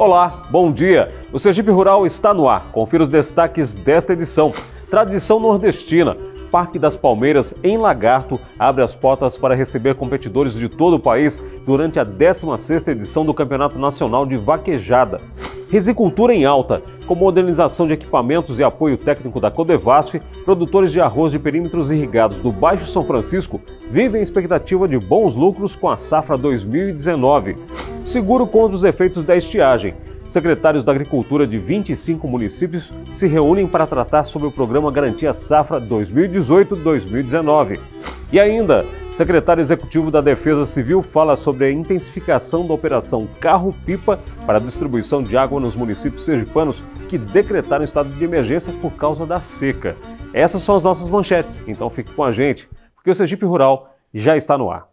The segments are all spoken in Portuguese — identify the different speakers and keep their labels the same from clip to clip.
Speaker 1: Olá, bom dia! O Sergipe Rural está no ar. Confira os destaques desta edição. Tradição nordestina. Parque das Palmeiras, em Lagarto, abre as portas para receber competidores de todo o país durante a 16ª edição do Campeonato Nacional de Vaquejada. Risicultura em alta. Com modernização de equipamentos e apoio técnico da Codevasf, produtores de arroz de perímetros irrigados do Baixo São Francisco vivem expectativa de bons lucros com a safra 2019. Seguro contra os efeitos da estiagem. Secretários da Agricultura de 25 municípios se reúnem para tratar sobre o programa Garantia Safra 2018-2019. E ainda, secretário executivo da Defesa Civil fala sobre a intensificação da operação Carro-Pipa para a distribuição de água nos municípios sergipanos que decretaram estado de emergência por causa da seca. Essas são as nossas manchetes, então fique com a gente, porque o Sergipe Rural já está no ar.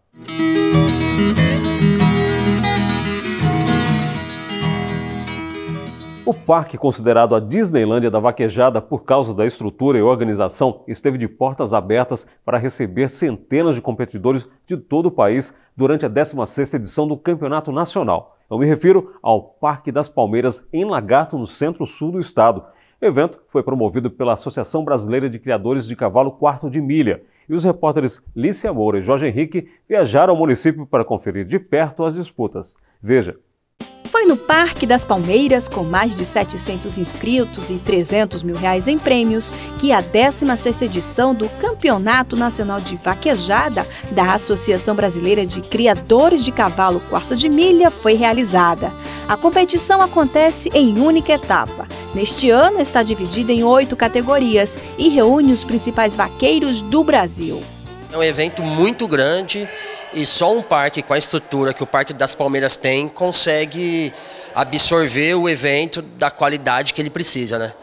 Speaker 1: O parque, considerado a Disneylândia da vaquejada por causa da estrutura e organização, esteve de portas abertas para receber centenas de competidores de todo o país durante a 16ª edição do Campeonato Nacional. Eu me refiro ao Parque das Palmeiras, em Lagarto, no centro-sul do estado. O evento foi promovido pela Associação Brasileira de Criadores de Cavalo Quarto de Milha. E os repórteres Lícia Moura e Jorge Henrique viajaram ao município para conferir de perto as disputas. Veja.
Speaker 2: Foi no Parque das Palmeiras, com mais de 700 inscritos e R$300 mil em prêmios, que a 16ª edição do Campeonato Nacional de Vaquejada da Associação Brasileira de Criadores de Cavalo Quarto de Milha foi realizada. A competição acontece em única etapa. Neste ano está dividida em 8 categorias e reúne os principais vaqueiros do Brasil.
Speaker 3: É um evento muito grande. E só um parque com a estrutura que o Parque das Palmeiras tem consegue absorver o evento da qualidade que ele precisa, né?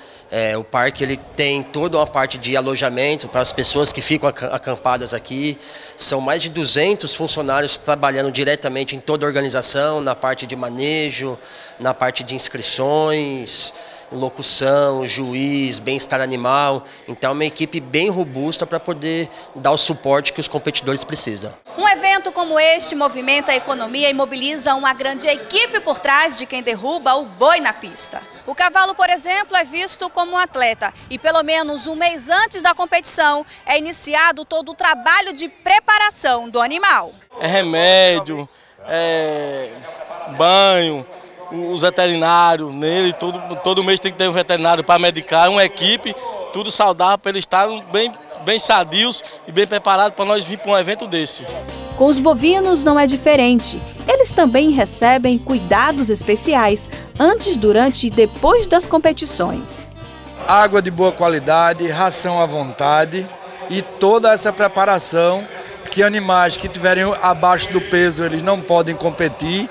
Speaker 3: O parque ele tem toda uma parte de alojamento para as pessoas que ficam acampadas aqui. São mais de 200 funcionários trabalhando diretamente em toda a organização, na parte de manejo, na parte de inscrições, locução, juiz, bem-estar animal. Então é uma equipe bem robusta para poder dar o suporte que os competidores precisam.
Speaker 4: Um evento como este movimenta a economia e mobiliza uma grande equipe por trás de quem derruba o boi na pista. O cavalo, por exemplo, é visto como um atleta e pelo menos um mês antes da competição é iniciado todo o trabalho de preparação do animal.
Speaker 5: É remédio, banho, os veterinários nele, todo mês tem que ter um veterinário para medicar, uma equipe, tudo saudável para eles estarem bem sadios e bem preparados para nós vir para um evento desse.
Speaker 2: Com os bovinos não é diferente. Eles também recebem cuidados especiais antes, durante e depois das competições.
Speaker 6: Água de boa qualidade, ração à vontade e toda essa preparação, que animais que estiverem abaixo do peso eles não podem competir.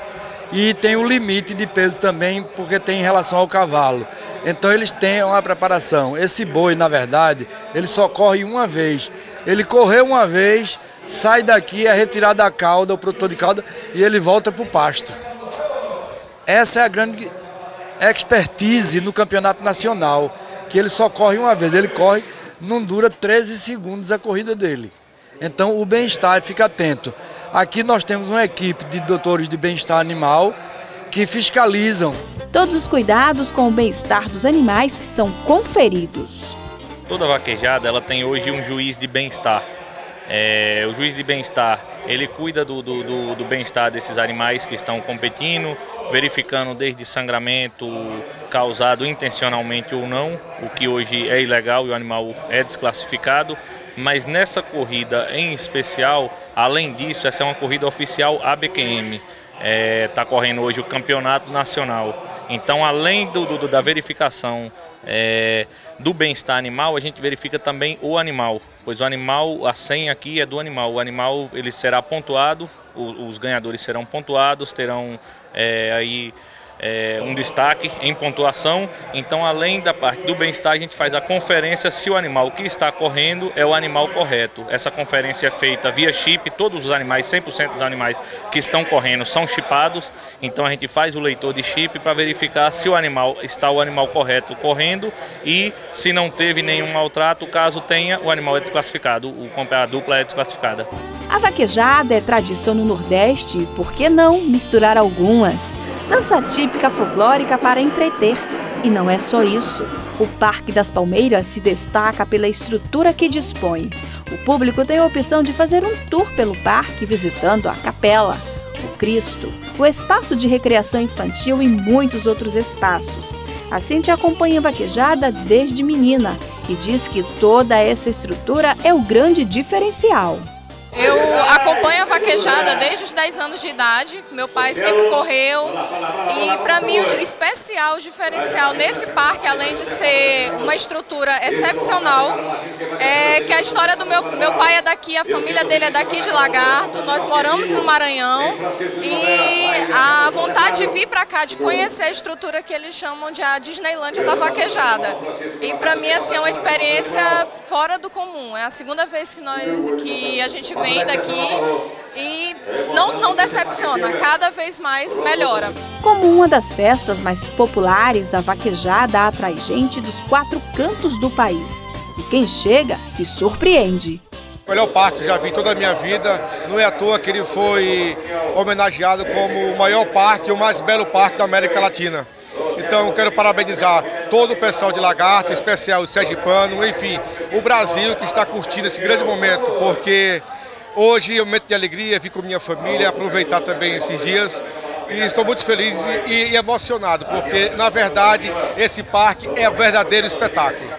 Speaker 6: E tem o limite de peso também, porque tem em relação ao cavalo. Então eles têm uma preparação. Esse boi, na verdade, ele só corre uma vez. Ele correu uma vez, sai daqui, é retirado da cauda, o produtor de cauda, e ele volta para o pasto. Essa é a grande expertise no campeonato nacional, que ele só corre uma vez. Ele corre, não dura 13 segundos a corrida dele. Então o bem-estar, fica atento. Aqui nós temos uma equipe de doutores de bem-estar animal que fiscalizam.
Speaker 2: Todos os cuidados com o bem-estar dos animais são conferidos.
Speaker 7: Toda vaquejada ela tem hoje um juiz de bem-estar. O juiz de bem-estar ele cuida do bem-estar desses animais que estão competindo, verificando desde sangramento causado intencionalmente ou não, o que hoje é ilegal e o animal é desclassificado. Mas nessa corrida em especial, além disso, essa é uma corrida oficial ABQM. Está correndo hoje o Campeonato Nacional. Então, além da verificação do bem-estar animal, a gente verifica também o animal. Pois o animal, a senha aqui é do animal. O animal ele será pontuado, os ganhadores serão pontuados, terão um destaque em pontuação. Então, além da parte do bem-estar, a gente faz a conferência se o animal que está correndo é o animal correto. Essa conferência é feita via chip, todos os animais, 100% dos animais que estão correndo são chipados. Então a gente faz o leitor de chip para verificar se o animal está o animal correto correndo e se não teve nenhum maltrato, caso tenha, o animal é desclassificado, a dupla é desclassificada.
Speaker 2: A vaquejada é tradição no Nordeste, por que não misturar algumas? dança típica folclórica para entreter. E não é só isso. O Parque das Palmeiras se destaca pela estrutura que dispõe. O público tem a opção de fazer um tour pelo parque visitando a Capela, o Cristo, o espaço de recreação infantil e muitos outros espaços. A Cíntia acompanha a vaquejada desde menina e diz que toda essa estrutura é o grande diferencial.
Speaker 8: Eu acompanho a vaquejada desde os 10 anos de idade, meu pai sempre correu e para mim o especial, o diferencial nesse parque, além de ser uma estrutura excepcional, é que a história do meu pai é daqui, a família dele é daqui de Lagarto, nós moramos no Maranhão e a vontade de vir para cá, de conhecer a estrutura que eles chamam de a Disneylândia da vaquejada. E para mim assim, é uma experiência fora do comum, é a segunda vez que a gente vem daqui e não decepciona, cada vez mais melhora.
Speaker 2: Como uma das festas mais populares, a vaquejada atrai gente dos 4 cantos do país. E quem chega se surpreende.
Speaker 9: Olha o parque, já vi toda a minha vida, não é à toa que ele foi homenageado como o maior parque, o mais belo parque da América Latina. Então eu quero parabenizar todo o pessoal de Lagarto, em especial o sergipano, enfim, o Brasil que está curtindo esse grande momento, porque hoje é um momento de alegria, vim com minha família, aproveitar também esses dias e estou muito feliz e emocionado, porque na verdade esse parque é um verdadeiro espetáculo.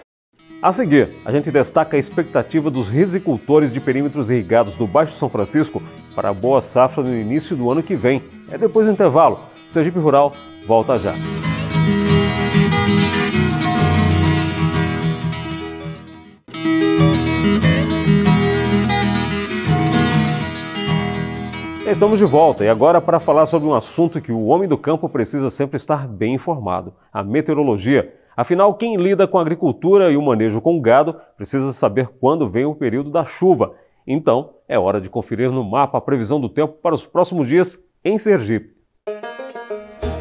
Speaker 1: A seguir, a gente destaca a expectativa dos rizicultores de perímetros irrigados do Baixo São Francisco para a boa safra no início do ano que vem. É depois do intervalo. Sergipe Rural volta já. Estamos de volta e agora para falar sobre um assunto que o homem do campo precisa sempre estar bem informado: a meteorologia. Afinal, quem lida com a agricultura e o manejo com gado precisa saber quando vem o período da chuva. Então, é hora de conferir no mapa a previsão do tempo para os próximos dias em Sergipe.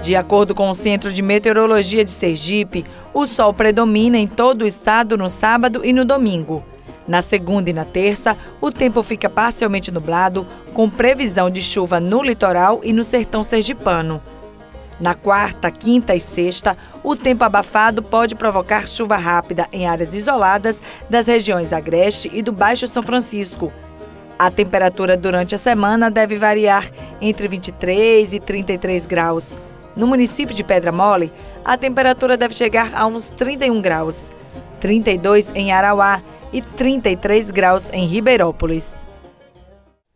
Speaker 10: De acordo com o Centro de Meteorologia de Sergipe, o sol predomina em todo o estado no sábado e no domingo. Na segunda e na terça, o tempo fica parcialmente nublado, com previsão de chuva no litoral e no sertão sergipano. Na quarta, quinta e sexta, o tempo abafado pode provocar chuva rápida em áreas isoladas das regiões Agreste e do Baixo São Francisco. A temperatura durante a semana deve variar entre 23 e 33 graus. No município de Pedra Mole, a temperatura deve chegar a uns 31 graus, 32 em Arauá e 33 graus em Ribeirópolis.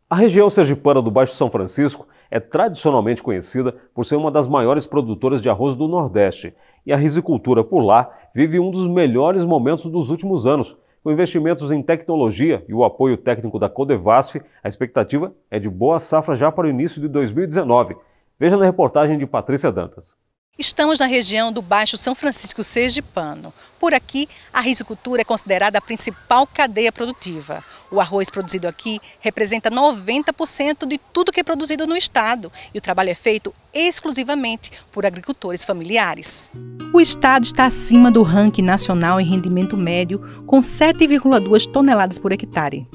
Speaker 1: A região sergipana do Baixo São Francisco é tradicionalmente conhecida por ser uma das maiores produtoras de arroz do Nordeste. E a rizicultura por lá vive um dos melhores momentos dos últimos anos. Com investimentos em tecnologia e o apoio técnico da Codevasf, a expectativa é de boa safra já para o início de 2019. Veja na reportagem de Patrícia Dantas.
Speaker 11: Estamos na região do Baixo São Francisco sergipano. Por aqui, a rizicultura é considerada a principal cadeia produtiva. O arroz produzido aqui representa 90% de tudo que é produzido no estado e o trabalho é feito exclusivamente por agricultores familiares.
Speaker 12: O estado está acima do ranking nacional em rendimento médio, com 7,2 toneladas por hectare,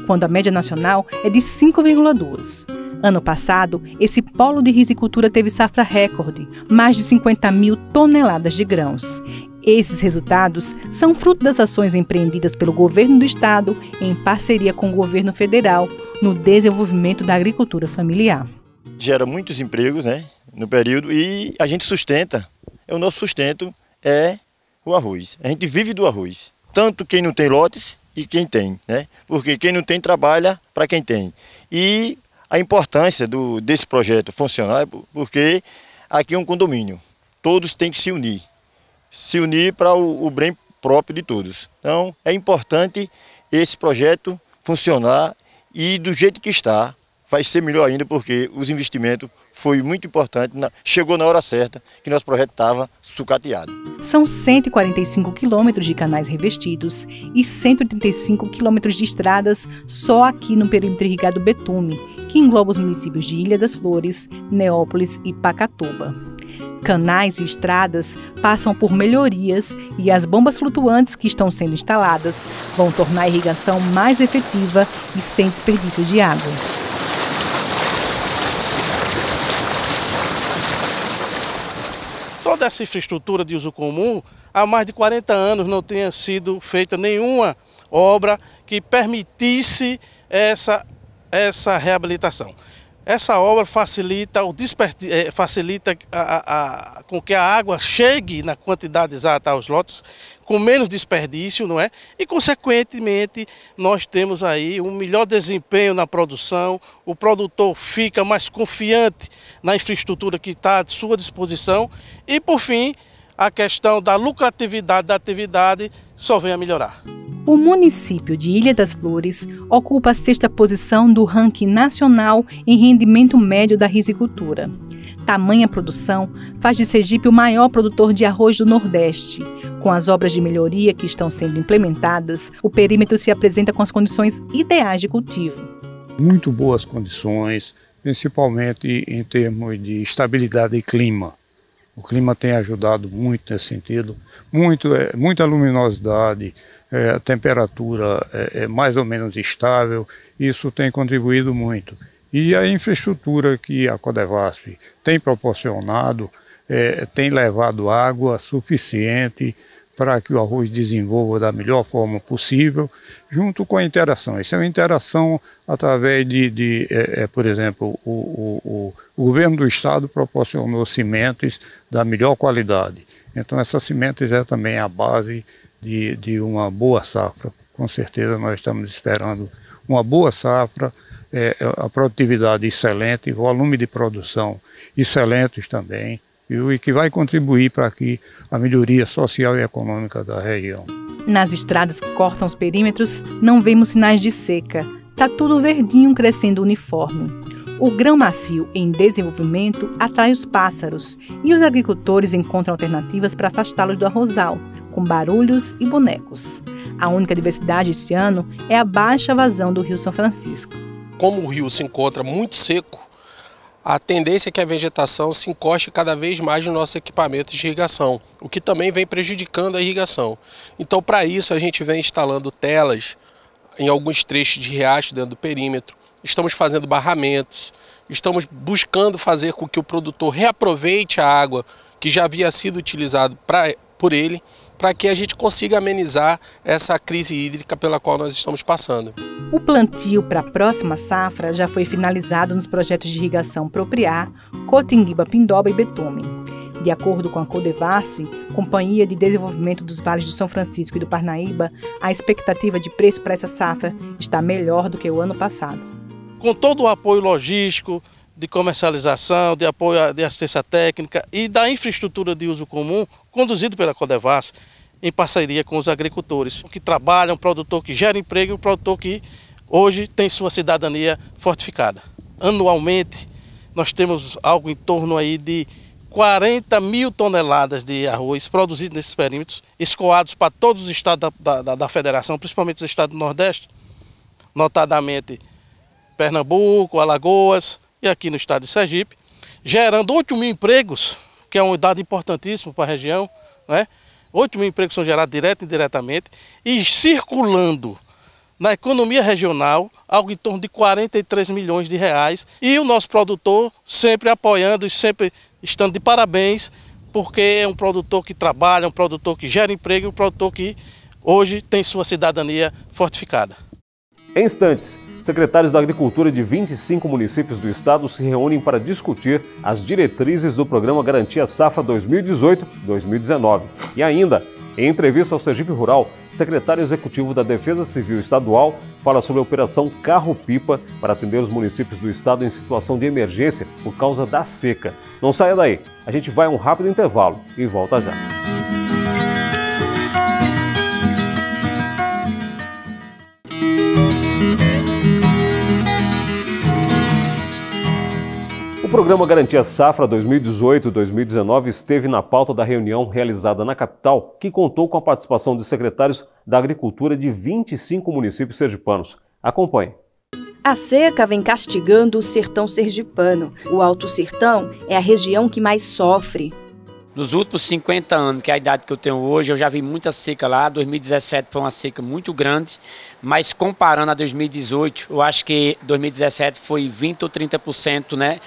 Speaker 12: quando a média nacional é de 5,2. Ano passado, esse polo de rizicultura teve safra recorde, mais de 50 mil toneladas de grãos. Esses resultados são fruto das ações empreendidas pelo governo do estado em parceria com o governo federal no desenvolvimento da agricultura familiar.
Speaker 13: Gera muitos empregos, no período e a gente sustenta. O nosso sustento é o arroz. A gente vive do arroz. Tanto quem não tem lotes e quem tem, Porque quem não tem trabalha para quem tem. E a importância desse projeto funcionar é porque aqui é um condomínio. Todos têm que se unir para o bem próprio de todos. Então é importante esse projeto funcionar e do jeito que está, vai ser melhor ainda porque os investimentos foi muito importante, chegou na hora certa que nosso projeto estava sucateado.
Speaker 12: São 145 quilômetros de canais revestidos e 135 quilômetros de estradas só aqui no perímetro irrigado Betume, que engloba os municípios de Ilha das Flores, Neópolis e Pacatuba. Canais e estradas passam por melhorias e as bombas flutuantes que estão sendo instaladas vão tornar a irrigação mais efetiva e sem desperdício de água.
Speaker 14: toda essa infraestrutura de uso comum, há mais de 40 anos não tenha sido feita nenhuma obra que permitisse essa reabilitação. Essa obra facilita com que a água chegue na quantidade exata aos lotes, com menos desperdício, não é? E, consequentemente, nós temos aí um melhor desempenho na produção, o produtor fica mais confiante na infraestrutura que está à sua disposição e, por fim, a questão da lucratividade da atividade só vem a melhorar.
Speaker 12: O município de Ilha das Flores ocupa a 6ª posição do ranking nacional em rendimento médio da risicultura. Tamanha produção faz de Sergipe o maior produtor de arroz do Nordeste. Com as obras de melhoria que estão sendo implementadas, o perímetro se apresenta com as condições ideais de cultivo.
Speaker 15: Muito boas condições, principalmente em termos de estabilidade e clima. O clima tem ajudado muito nesse sentido, muita luminosidade, a temperatura é mais ou menos estável, isso tem contribuído muito. E a infraestrutura que a Codevasf tem proporcionado, tem levado água suficiente para que o arroz desenvolva da melhor forma possível, junto com a interação. Isso é uma interação através por exemplo, o governo do estado proporcionou sementes da melhor qualidade. Então essas sementes é também a base de uma boa safra. Com certeza nós estamos esperando uma boa safra, a produtividade excelente, volume de produção excelentes também, e que vai contribuir para que a melhoria social e econômica da região.
Speaker 12: Nas estradas que cortam os perímetros, não vemos sinais de seca. Está tudo verdinho crescendo uniforme. O grão macio em desenvolvimento atrai os pássaros e os agricultores encontram alternativas para afastá-los do arrozal, com barulhos e bonecos. A única diversidade este ano é a baixa vazão do Rio São Francisco.
Speaker 16: Como o rio se encontra muito seco, a tendência é que a vegetação se encoste cada vez mais nos nossos equipamentos de irrigação, o que também vem prejudicando a irrigação. Então, para isso, a gente vem instalando telas em alguns trechos de riacho dentro do perímetro, estamos fazendo barramentos, estamos buscando fazer com que o produtor reaproveite a água que já havia sido utilizada por ele, para que a gente consiga amenizar essa crise hídrica pela qual nós estamos passando.
Speaker 12: O plantio para a próxima safra já foi finalizado nos projetos de irrigação Propriar, Cotinguiba, Pindoba e Betume. De acordo com a Codevasf, Companhia de Desenvolvimento dos Vales do São Francisco e do Parnaíba, a expectativa de preço para essa safra está melhor do que o ano passado.
Speaker 14: Com todo o apoio logístico, de comercialização, de apoio de assistência técnica e da infraestrutura de uso comum, conduzido pela Codevasf, em parceria com os agricultores, que trabalham, um produtor que gera emprego e um produtor que hoje tem sua cidadania fortificada. Anualmente, nós temos algo em torno aí de 40 mil toneladas de arroz produzido nesses perímetros, escoados para todos os estados da federação, principalmente os estados do Nordeste, notadamente Pernambuco, Alagoas e aqui no estado de Sergipe, gerando 8 mil empregos, que é um dado importantíssimo para a região, né? 8 mil empregos são gerados direto e indiretamente, e circulando na economia regional algo em torno de 43 milhões de reais, e o nosso produtor sempre apoiando e sempre estando de parabéns, porque é um produtor que trabalha, um produtor que gera emprego, um produtor que hoje tem sua cidadania fortificada.
Speaker 1: Em instantes, secretários da Agricultura de 25 municípios do estado se reúnem para discutir as diretrizes do programa Garantia Safra 2018-2019. E ainda, em entrevista ao Sergipe Rural, secretário executivo da Defesa Civil Estadual fala sobre a Operação Carro-Pipa para atender os municípios do estado em situação de emergência por causa da seca. Não saia daí, a gente vai a um rápido intervalo e volta já. O programa Garantia Safra 2018-2019 esteve na pauta da reunião realizada na capital, que contou com a participação de secretários da Agricultura de 25 municípios sergipanos. Acompanhe.
Speaker 2: A seca vem castigando o sertão sergipano. O Alto Sertão é a região que mais sofre.
Speaker 17: Nos últimos 50 anos, que é a idade que eu tenho hoje, eu já vi muita seca lá. 2017 foi uma seca muito grande, mas comparando a 2018, eu acho que 2017 foi 20 ou 30%, né,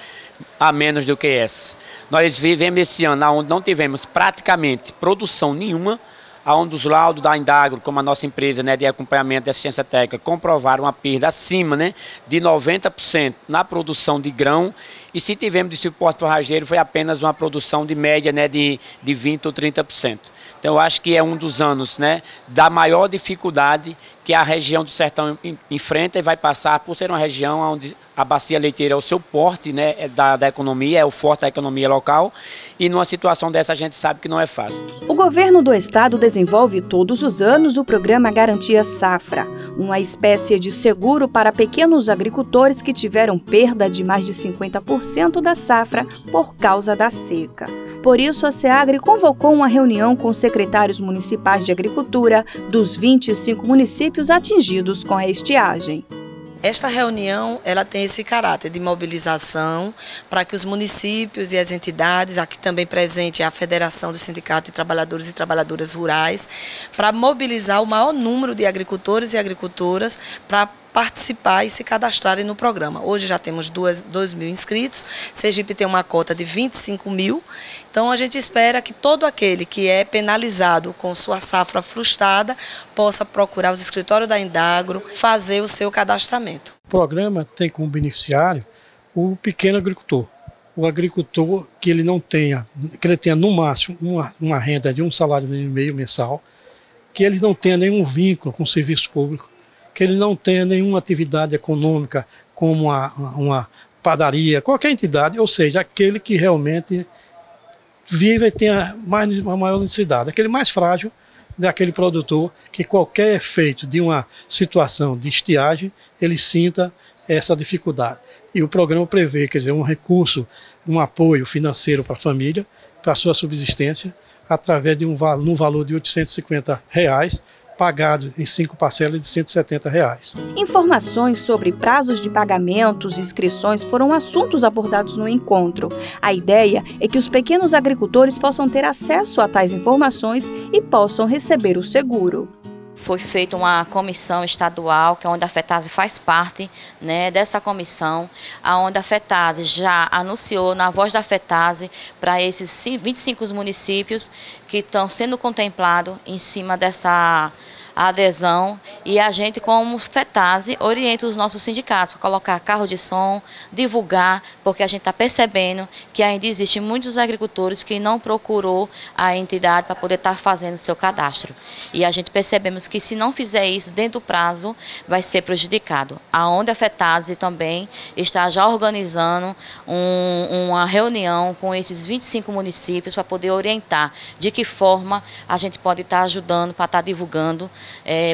Speaker 17: a menos do que essa. Nós vivemos esse ano onde não tivemos praticamente produção nenhuma, onde os laudos da Indagro, como a nossa empresa, né, de acompanhamento e assistência técnica, comprovaram uma perda acima, né, de 90% na produção de grão. E se tivemos de suporte forrageiro, foi apenas uma produção de média, né, de 20% ou 30%. Então, eu acho que é um dos anos, né, da maior dificuldade que a região do Sertão enfrenta e vai passar por ser uma região onde a bacia leiteira é o seu porte, né, da economia, é o forte da economia local. E numa situação dessa a gente sabe que não é fácil.
Speaker 2: O governo do estado desenvolve todos os anos o programa Garantia Safra, uma espécie de seguro para pequenos agricultores que tiveram perda de mais de 50% da safra por causa da seca. Por isso, a SEAGRE convocou uma reunião com os secretários municipais de agricultura dos 25 municípios atingidos com a estiagem.
Speaker 18: Esta reunião ela tem esse caráter de mobilização para que os municípios e as entidades, aqui também presente a Federação do Sindicato de Trabalhadores e Trabalhadoras Rurais, para mobilizar o maior número de agricultores e agricultoras para participar e se cadastrarem no programa. Hoje já temos 2.000 inscritos, Sergipe tem uma cota de 25.000, então a gente espera que todo aquele que é penalizado com sua safra frustrada possa procurar os escritórios da Indagro, fazer o seu cadastramento.
Speaker 19: O programa tem como beneficiário o pequeno agricultor, o agricultor que ele não tenha, que ele tenha no máximo uma renda de 1,5 salário mensal, que ele não tenha nenhum vínculo com o serviço público, que ele não tenha nenhuma atividade econômica como uma padaria, qualquer entidade, ou seja, aquele que realmente vive e tenha uma maior necessidade, aquele mais frágil daquele produtor que qualquer efeito de uma situação de estiagem, ele sinta essa dificuldade. E o programa prevê, quer dizer, um recurso, um apoio financeiro para a família, para a sua subsistência, através de um valor de R$ 850, pagado em 5 parcelas de R$ 170.
Speaker 2: Informações sobre prazos de pagamentos e inscrições foram assuntos abordados no encontro. A ideia é que os pequenos agricultores possam ter acesso a tais informações e possam receber o seguro.
Speaker 20: Foi feita uma comissão estadual, que é onde a FETASE faz parte, né, dessa comissão, onde a FETASE já anunciou na voz da FETASE para esses 25 municípios que estão sendo contemplados em cima dessa adesão, e a gente, como FETASE, orienta os nossos sindicatos para colocar carro de som, divulgar, porque a gente está percebendo que ainda existem muitos agricultores que não procurou a entidade para poder estar fazendo seu cadastro. E a gente percebemos que se não fizer isso dentro do prazo, vai ser prejudicado. Aonde a FETASE também está já organizando uma reunião com esses 25 municípios para poder orientar de que forma a gente pode estar ajudando para estar divulgando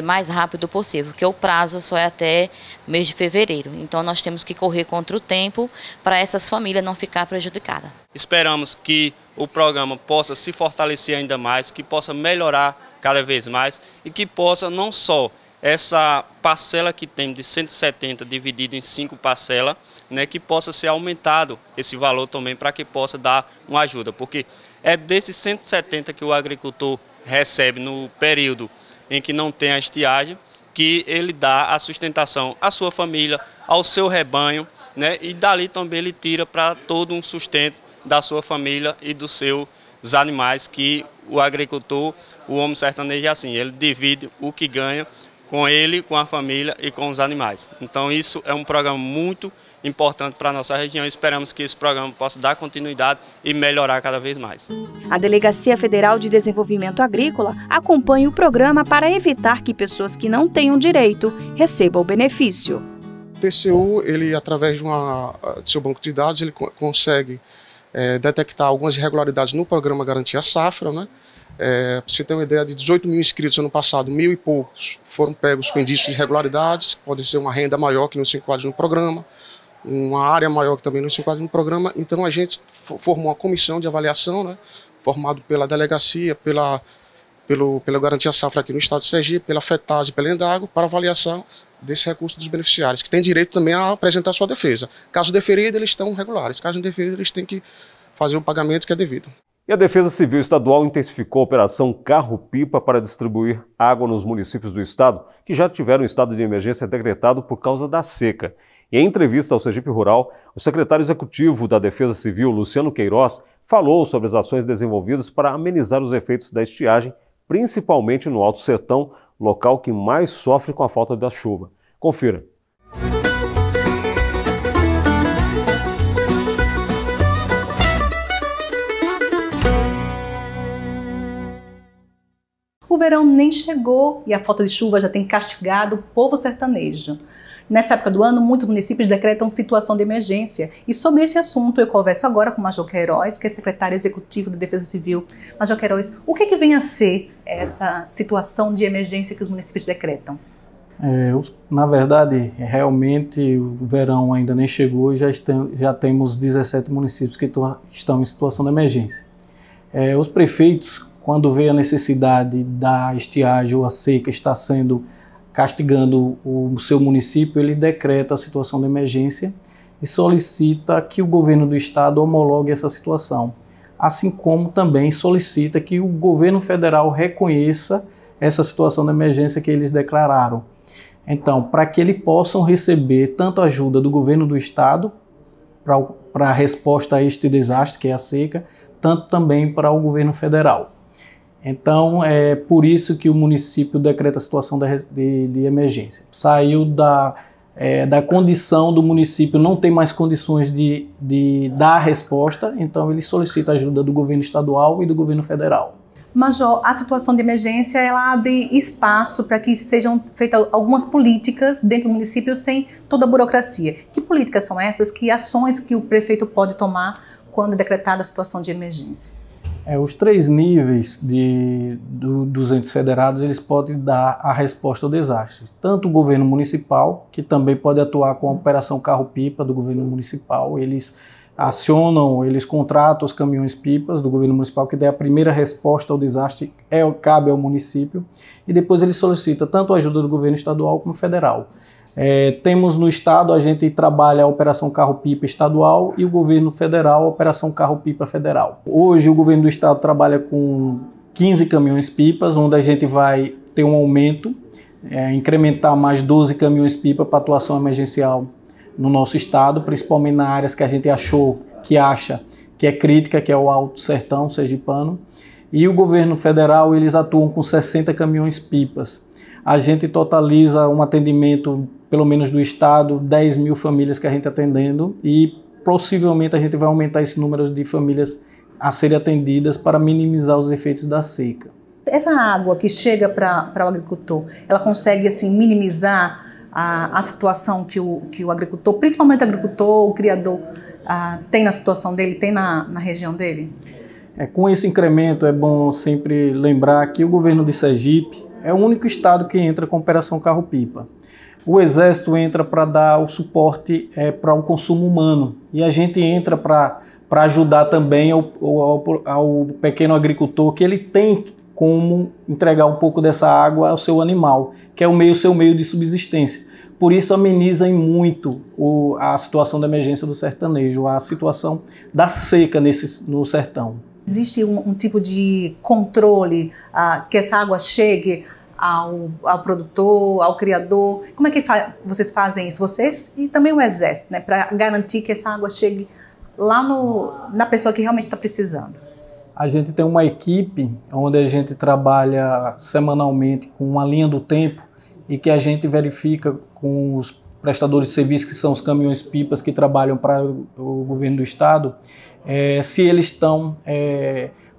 Speaker 20: mais rápido possível, porque o prazo só é até mês de fevereiro. Então nós temos que correr contra o tempo para essas famílias não ficar prejudicadas.
Speaker 21: Esperamos que o programa possa se fortalecer ainda mais, que possa melhorar cada vez mais e que possa não só essa parcela que tem de 170 dividido em 5 parcelas, né, que possa ser aumentado esse valor também para que possa dar uma ajuda, porque é desses 170 que o agricultor recebe no período em que não tem a estiagem, que ele dá a sustentação à sua família, ao seu rebanho, né? E dali também ele tira para todo um sustento da sua família e dos seus animais, que o agricultor, o homem sertanejo é assim, ele divide o que ganha com ele, com a família e com os animais. Então isso é um programa muito importante para a nossa região. Esperamos que esse programa possa dar continuidade e melhorar cada vez mais.
Speaker 2: A Delegacia Federal de Desenvolvimento Agrícola acompanha o programa para evitar que pessoas que não tenham direito recebam o benefício.
Speaker 22: O TCU, ele, através de seu banco de dados, ele consegue detectar algumas irregularidades no programa Garantia Safra, né? Para você ter uma ideia, de 18 mil inscritos ano passado, 1.000 e poucos foram pegos com indícios de irregularidades, pode ser uma renda maior que não se enquadra no programa, uma área maior que também não se enquadra no programa. Então a gente formou uma comissão de avaliação, né, formado pela delegacia, pela Garantia Safra aqui no estado de Sergipe, pela FETASE e pela Indagro, para avaliação desse recurso dos beneficiários, que tem direito também a apresentar sua defesa. Caso deferido, eles estão regulares. Caso não deferido, eles têm que fazer um pagamento que é devido.
Speaker 1: E a Defesa Civil Estadual intensificou a Operação Carro-Pipa para distribuir água nos municípios do estado que já tiveram estado de emergência decretado por causa da seca. E em entrevista ao Sergipe Rural, o secretário executivo da Defesa Civil, Luciano Queiroz, falou sobre as ações desenvolvidas para amenizar os efeitos da estiagem, principalmente no Alto Sertão, local que mais sofre com a falta da chuva. Confira.
Speaker 3: O verão nem chegou e a falta de chuva já tem castigado o povo sertanejo. Nessa época do ano, muitos municípios decretam situação de emergência. E sobre esse assunto eu converso agora com o Major Queiroz, que é secretário executivo da Defesa Civil. Major Queiroz, o que vem a ser essa situação de emergência que os municípios decretam?
Speaker 4: Na verdade, realmente o verão ainda nem chegou e já temos 17 municípios que estão em situação de emergência. Os prefeitos, quando vê a necessidade da estiagem ou a seca está castigando o seu município, ele decreta a situação de emergência e solicita que o governo do estado homologue essa situação, assim como também solicita que o governo federal reconheça essa situação de emergência que eles declararam. Então, para que eles possam receber tanto a ajuda do governo do estado para a resposta a este desastre, que é a seca, tanto também para o governo federal. Então, é por isso que o município decreta a situação de emergência. Saiu da condição do município não ter mais condições de dar a resposta, então ele solicita a ajuda do governo estadual e do governo federal.
Speaker 3: Major, a situação de emergência ela abre espaço para que sejam feitas algumas políticas dentro do município sem toda a burocracia. Que políticas são essas? Que ações que o prefeito pode tomar quando é decretada a situação de emergência?
Speaker 4: Os 3 níveis dos entes federados, eles podem dar a resposta ao desastre. Tanto o governo municipal, que também pode atuar com a operação carro-pipa do governo municipal, eles contratam os caminhões-pipas do governo municipal, que dê a primeira resposta ao desastre, cabe ao município, e depois ele solicita tanto a ajuda do governo estadual como federal. Temos no estado, a gente trabalha a operação carro-pipa estadual e o governo federal a operação carro-pipa federal. Hoje o governo do estado trabalha com 15 caminhões-pipas, onde a gente vai ter um aumento, incrementar mais 12 caminhões-pipa para atuação emergencial no nosso estado, principalmente nas áreas que a gente acha que é crítica, que é o Alto Sertão sergipano. E o governo federal, eles atuam com 60 caminhões-pipas. A gente totaliza um atendimento, pelo menos do estado, 10 mil famílias que a gente está atendendo e possivelmente a gente vai aumentar esse número de famílias a serem atendidas para minimizar os efeitos da seca.
Speaker 3: Essa água que chega para o agricultor, ela consegue assim, minimizar a situação que o agricultor, principalmente o agricultor, o criador, tem na situação dele, tem na região dele?
Speaker 4: Com esse incremento é bom sempre lembrar que o governo de Sergipe é o único estado que entra com operação carro-pipa. O Exército entra para dar o suporte para o consumo humano e a gente entra para ajudar também ao pequeno agricultor, que ele tem como entregar um pouco dessa água ao seu animal, que é o seu meio de subsistência. Por isso ameniza muito a situação da emergência do sertanejo, a situação da seca no sertão.
Speaker 3: Existe um tipo de controle que essa água chegue ao produtor, ao criador? Como é que vocês fazem isso? Vocês e também o Exército, né, para garantir que essa água chegue lá na pessoa que realmente está precisando?
Speaker 4: A gente tem uma equipe onde a gente trabalha semanalmente com uma linha do tempo e que a gente verifica com os prestadores de serviço, que são os caminhões-pipas que trabalham para o governo do estado, se eles estão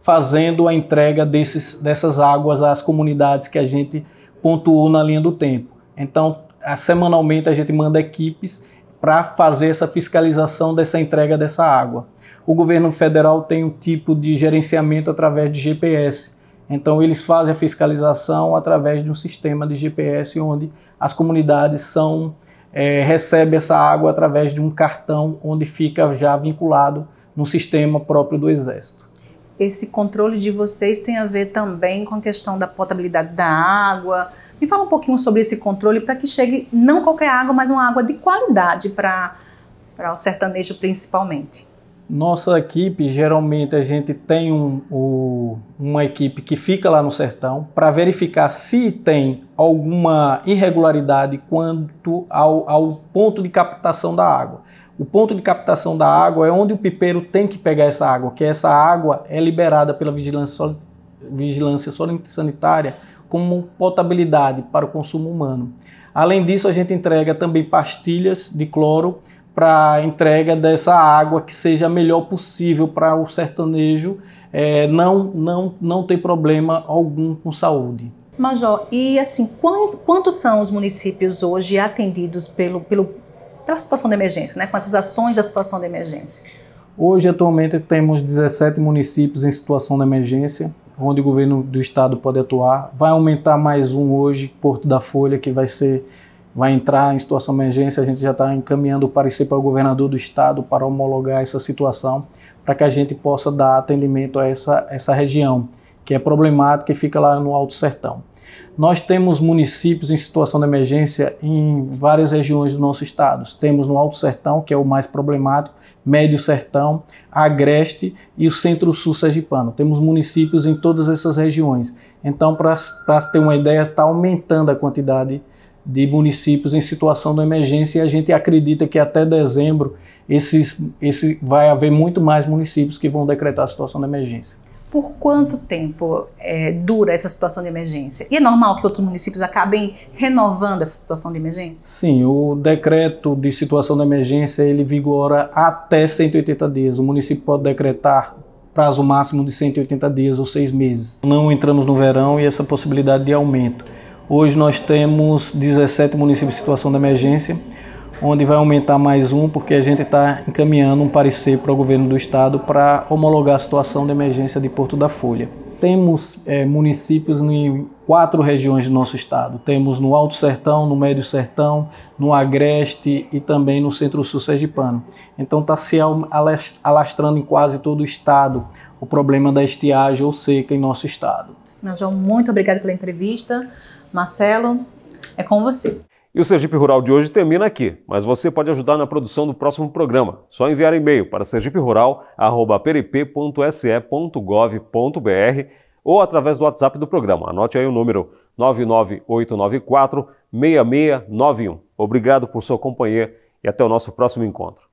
Speaker 4: fazendo a entrega dessas águas às comunidades que a gente pontuou na linha do tempo. Então, semanalmente a gente manda equipes para fazer essa fiscalização dessa entrega dessa água. O governo federal tem um tipo de gerenciamento através de GPS. Então, eles fazem a fiscalização através de um sistema de GPS onde as comunidades recebem essa água através de um cartão onde fica já vinculado no sistema próprio do Exército.
Speaker 3: Esse controle de vocês tem a ver também com a questão da potabilidade da água. Me fala um pouquinho sobre esse controle para que chegue não qualquer água, mas uma água de qualidade para o sertanejo principalmente.
Speaker 4: Nossa equipe, geralmente a gente tem uma equipe que fica lá no sertão para verificar se tem alguma irregularidade quanto ao ponto de captação da água. O ponto de captação da água é onde o pipeiro tem que pegar essa água, que essa água é liberada pela vigilância sanitária como potabilidade para o consumo humano. Além disso, a gente entrega também pastilhas de cloro para a entrega dessa água que seja a melhor possível para o sertanejo não ter problema algum com saúde.
Speaker 3: Major, e assim, quantos são os municípios hoje atendidos pela situação de emergência, né, com essas ações da situação de emergência?
Speaker 4: Hoje, atualmente, temos 17 municípios em situação de emergência, onde o governo do estado pode atuar. Vai aumentar mais um hoje, Porto da Folha, que vai entrar em situação de emergência. A gente já está encaminhando o parecer para o governador do estado para homologar essa situação, para que a gente possa dar atendimento a essa região, que é problemática e fica lá no Alto Sertão. Nós temos municípios em situação de emergência em várias regiões do nosso estado. Temos no Alto Sertão, que é o mais problemático, Médio Sertão, Agreste e o Centro-Sul Sergipano. Temos municípios em todas essas regiões. Então, para ter uma ideia, está aumentando a quantidade de municípios em situação de emergência e a gente acredita que até dezembro vai haver muito mais municípios que vão decretar a situação de emergência.
Speaker 3: Por quanto tempo dura essa situação de emergência? E é normal que outros municípios acabem renovando essa situação de emergência?
Speaker 4: Sim, o decreto de situação de emergência ele vigora até 180 dias. O município pode decretar prazo máximo de 180 dias ou 6 meses. Não entramos no verão e essa possibilidade de aumento. Hoje nós temos 17 municípios em situação de emergência, onde vai aumentar mais um, porque a gente está encaminhando um parecer para o governo do estado para homologar a situação de emergência de Porto da Folha. Temos municípios em 4 regiões do nosso estado. Temos no Alto Sertão, no Médio Sertão, no Agreste e também no Centro-Sul Sergipano. Então está se alastrando em quase todo o estado o problema da estiagem ou seca em nosso estado.
Speaker 3: Major, muito obrigada pela entrevista. Marcelo, é com você.
Speaker 1: E o Sergipe Rural de hoje termina aqui, mas você pode ajudar na produção do próximo programa. Só enviar e-mail para sergiperural@perip.se.gov.br ou através do WhatsApp do programa. Anote aí o número 99894-6691. Obrigado por sua companhia e até o nosso próximo encontro.